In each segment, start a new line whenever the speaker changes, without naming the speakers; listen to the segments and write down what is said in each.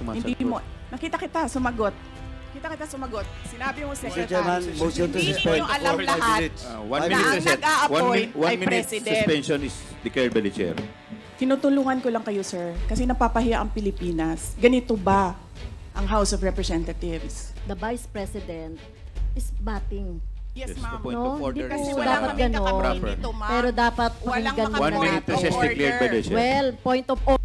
Hindi mo. Nakita kita, sumagot. Sinabi mo,
Mr.
Secretary.
Chairman, motion to
Hindi
suspend
mo alam
for 5
lahat.
minutes.
One
Na
minute
ang
recess.
nag-a-appoint
One
ay
minute
President.
suspension is declared by the chair.
Tinutulungan ko lang kayo, sir, kasi napapahiya ang Pilipinas. Ganito ba ang House of Representatives?
The Vice President is batting.
Yes,
Yes,
ma'am.
the point
No,
of order
hindi
Kasi
is
po
wala
dapat
kami
ganon.
kakapitin dito, ma'am.
Pero dapat
Walang
pakinggan muna
1 minute
natin.
recess declared by the chair.
Well, point of order.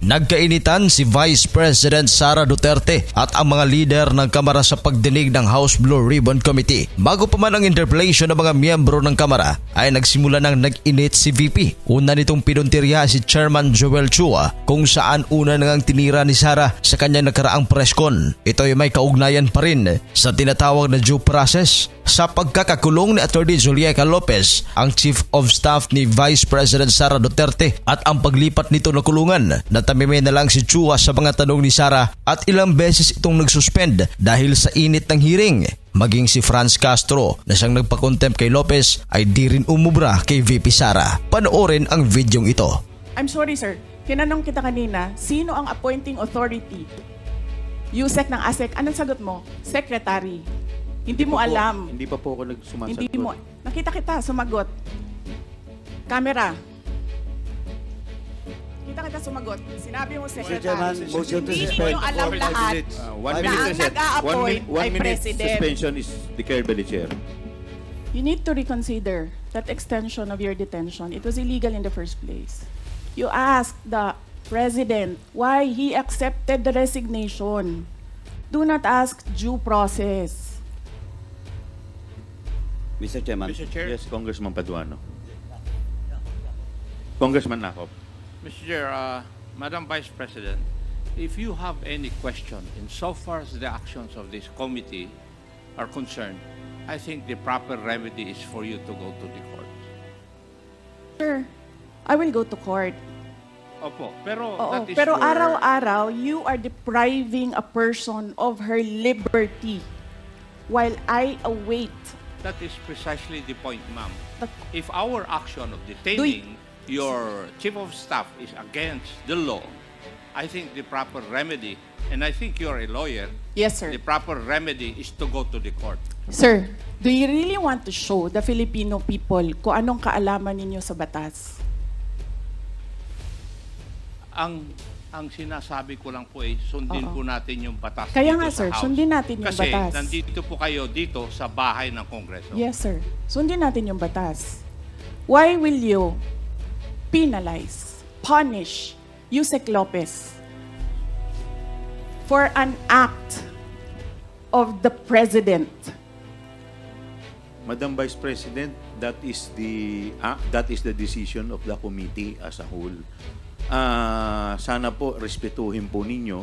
Nagkainitan si Vice President Sara Duterte at ang mga lider ng Kamara sa pagdinig ng House Blue Ribbon Committee. Bago pa man ang interpellation ng mga miyembro ng Kamara ay nagsimula ng nag-init si VP. Una nitong pinuntirya si Chairman Joel Chua kung saan una nang tinira ni Sara sa kanyang nakaraang press con. Ito ay may kaugnayan pa rin sa tinatawag na due process sa pagkakakulong ni Atty. Zulieca Lopez, ang Chief of Staff ni Vice President Sara Duterte, at ang paglipat nito na kulungan. Natamime na lang si Chua sa mga tanong ni Sara at ilang beses itong nagsuspend dahil sa init ng hearing. Maging si Franz Castro na siyang nagpa-contempt kay Lopez ay di rin umubra kay VP Sara. Panoorin ang videong ito.
I'm sorry, sir. Tinanong kita kanina, sino ang appointing authority? USEC ng ASEC. Anong sagot mo? Secretary. Hindi mo alam.
Hindi pa po ako nagsumasagot.
Hindi mo. Nakita kita, sumagot. Camera. Kita kita sumagot. Sinabi mo,
Mr.
Secretary.
Chairman, motion to
Hindi
suspend
mo alam
for 5
lahat.
minutes.
One
Na
minute
ang
recess.
nag-a-appoint
One
ay
minute
President.
suspension is declared by the chair.
You need to reconsider that extension of your detention. It was illegal in the first place. You asked the President why he accepted the resignation. Do not ask due process.
Mr. Chairman.
Mr. Chair? Yes, Congressman Paduano. Congressman Nakop.
Mr. Chair, Madam Vice President, if you have any question insofar as the actions of this committee are concerned, I think the proper remedy is for you to go to the court.
Sir, I will go to court.
Opo, pero
Oo,
that is
pero
your...
araw-araw, you are depriving a person of her liberty while I await.
That is precisely the point, ma'am.
But-
If our action of detaining your chief of staff is against the law, I think the proper remedy, and I think you're a lawyer,
Yes, sir.
the proper remedy is to go to the court.
Sir, do you really want to show the Filipino people kung anong kaalaman ninyo sa batas?
Ang sinasabi ko lang po ay sundin
Oo.
po natin yung batas
Kaya
dito
nga,
sa
sir,
House.
sundin natin yung
Kasi
batas.
nandito po kayo dito sa bahay ng Kongreso.
Yes, sir. Sundin natin yung batas. Why will you penalize, punish Yusek Lopez for an act of the President?
Madam Vice President, that is the decision of the committee as a whole. Sana po respetuhin po ninyo.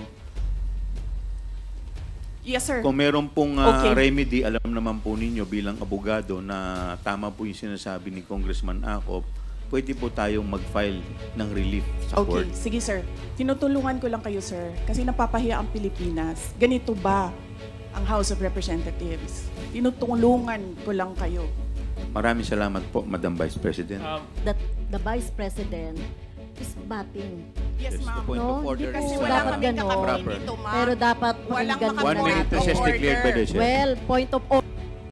Yes, sir.
Kung meron pong
Okay.
remedy, alam naman po ninyo bilang abogado na tama po yung sinasabi ni Congressman Acop, pwede po tayong mag-file ng relief sa
Okay,
court.
sige, sir. Tinutulungan ko lang kayo, sir, kasi napapahiya ang Pilipinas. Ganito ba ang House of Representatives? Tinutulungan ko lang kayo.
Maraming salamat po, Madam Vice President.
That the Vice President is batting.
Yes,
Yes, the
ma'am.
point of
No,
order
hindi
is
po
Kasi wala
dapat
kaming
ganon.
kakapitin
Proper.
dito, ma'am.
Pero dapat
Walang
pakinggan muna
1 minute
natin.
recess declared by the chair.
Well, point of order.